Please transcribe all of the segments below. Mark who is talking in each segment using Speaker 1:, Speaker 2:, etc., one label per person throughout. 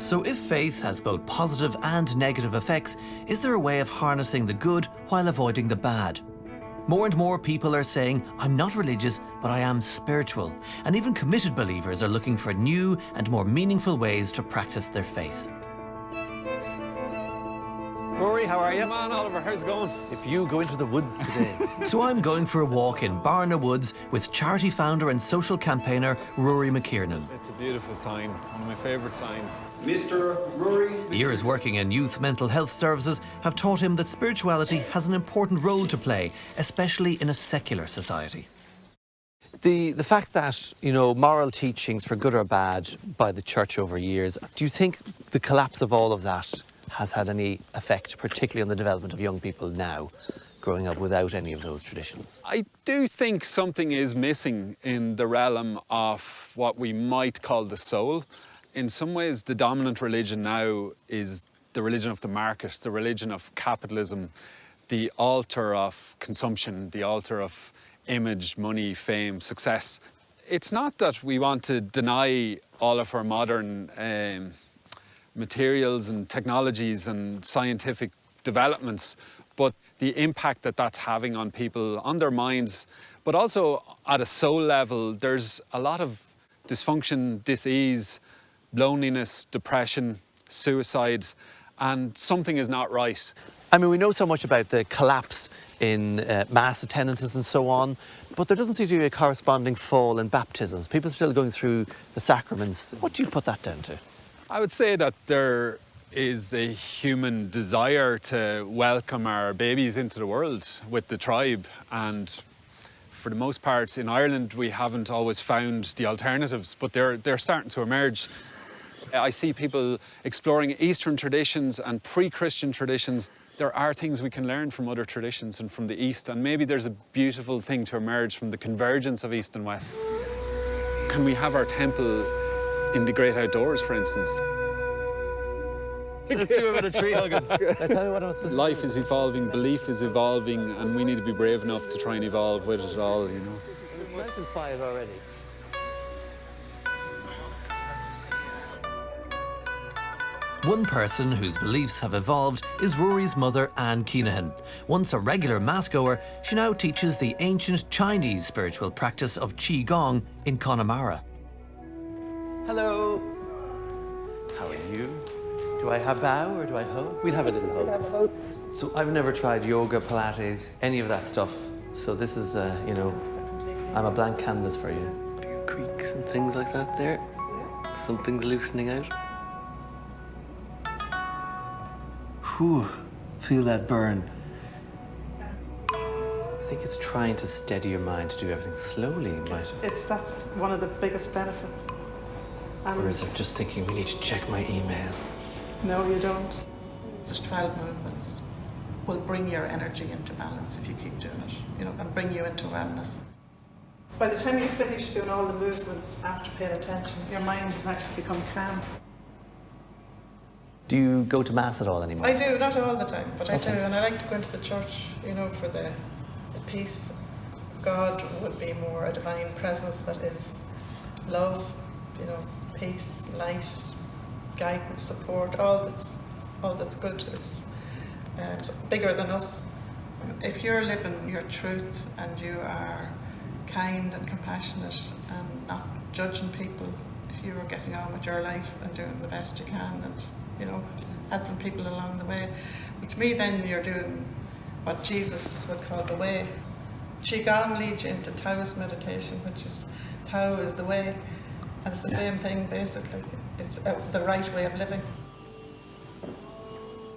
Speaker 1: So if faith has both positive and negative effects, is there a way of harnessing the good while avoiding the bad? More and more people are saying, I'm not religious, but I am spiritual. And even committed believers are looking for new and more meaningful ways to practice their faith.
Speaker 2: Rory, how are you? Man, Oliver, how's it going?
Speaker 3: If you go into the woods today.
Speaker 1: So I'm going for a walk in Barna Woods with charity founder and social campaigner Rory McKiernan.
Speaker 2: It's a beautiful sign, one of my favourite signs.
Speaker 4: Mr. Rory.
Speaker 1: Years working in youth mental health services have taught him that spirituality has an important role to play, especially in a secular society.
Speaker 3: The fact that, you know, moral teachings, for good or bad, by the church over years, do you think the collapse of all of that has had any effect, particularly on the development of young people now, growing up without any of those traditions?
Speaker 2: I do think something is missing in the realm of what we might call the soul. In some ways, the dominant religion now is the religion of the market, the religion of capitalism, the altar of consumption, the altar of image, money, fame, success. It's not that we want to deny all of our modern materials and technologies and scientific developments, but the impact that that's having on people, on their minds, but also at a soul level, there's a lot of dysfunction, dis-ease, loneliness, depression, suicide, and something is not right.
Speaker 3: I mean, we know so much about the collapse in mass attendances and so on, but there doesn't seem to be a corresponding fall in baptisms. People are still going through the sacraments. What do you put that down to?
Speaker 2: I would say that there is a human desire to welcome our babies into the world with the tribe, and for the most part in Ireland we haven't always found the alternatives, but they're starting to emerge. I see people exploring Eastern traditions and pre-Christian traditions. There are things we can learn from other traditions and from the East, and maybe there's a beautiful thing to emerge from the convergence of East and West. Can we have our temple in the great outdoors, for instance?
Speaker 3: Let's do a bit of tree hugging. I tell you what I was supposed to
Speaker 2: Life is evolving, belief is evolving, and we need to be brave enough to try and evolve with it all, you know.
Speaker 3: It's nice and quiet already.
Speaker 1: One person whose beliefs have evolved is Rory's mother, Anne Keenahan. Once a regular mass-goer, she now teaches the ancient Chinese spiritual practice of Qigong in Connemara.
Speaker 3: Hello. How are you? Do I have bow or do I hug? We'll have a little hug. So I've never tried yoga, Pilates, any of that stuff. So this is, you know, I'm a blank canvas for you. Do you creaks and things like that there? Something's loosening out. Whew, feel that burn. I think it's trying to steady your mind to do everything slowly, might have.
Speaker 5: That's one of the biggest benefits.
Speaker 3: Or is it just thinking, we need to check my email?
Speaker 5: No, you don't. These 12 movements will bring your energy into balance if you keep doing it, you know, and bring you into wellness. By the time you finish doing all the movements after paying attention, your mind has actually become calm.
Speaker 3: Do you go to Mass at all anymore?
Speaker 5: I do, not all the time, but I do, and I like to go into the church, you know, for the peace. God would be more a divine presence that is love, you know, peace, light, guidance, support, all that's good. It's bigger than us. If you're living your truth and you are kind and compassionate and not judging people, if you are getting on with your life and doing the best you can and, you know, helping people along the way, well, to me then you're doing what Jesus would call the way. Qigong leads you into Taoist meditation, which is, Tao is the way, and it's the same thing basically. It's the right way of living.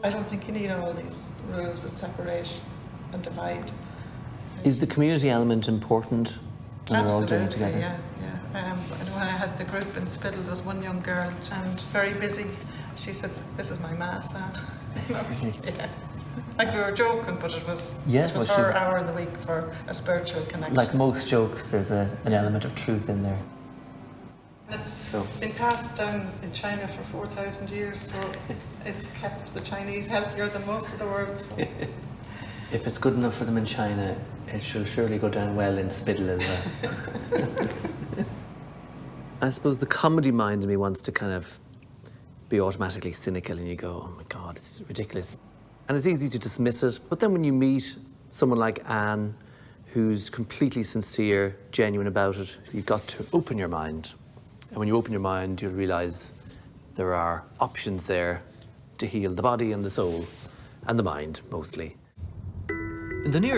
Speaker 5: I don't think you need all these rules that separate and divide.
Speaker 3: Is the community element important when we're all doing it together?
Speaker 5: Yeah. When I had the group in Spiddle, there was one young girl and very busy. She said, "This is my mass, Anne." Yeah. Like we were joking, but it was her hour in the week for a spiritual connection.
Speaker 3: Like most jokes, there's an element of truth in there.
Speaker 5: It's been passed down in China for 4,000 years, so it's kept the Chinese healthier than most of the world. So.
Speaker 3: If it's good enough for them in China, it shall surely go down well in Spiddle as well. I suppose the comedy mind in me wants to kind of be automatically cynical and you go, oh my God, it's ridiculous. And it's easy to dismiss it. But then when you meet someone like Anne, who's completely sincere, genuine about it, you've got to open your mind. And when you open your mind, you'll realise there are options there to heal the body and the soul, and the mind, mostly.
Speaker 1: In the near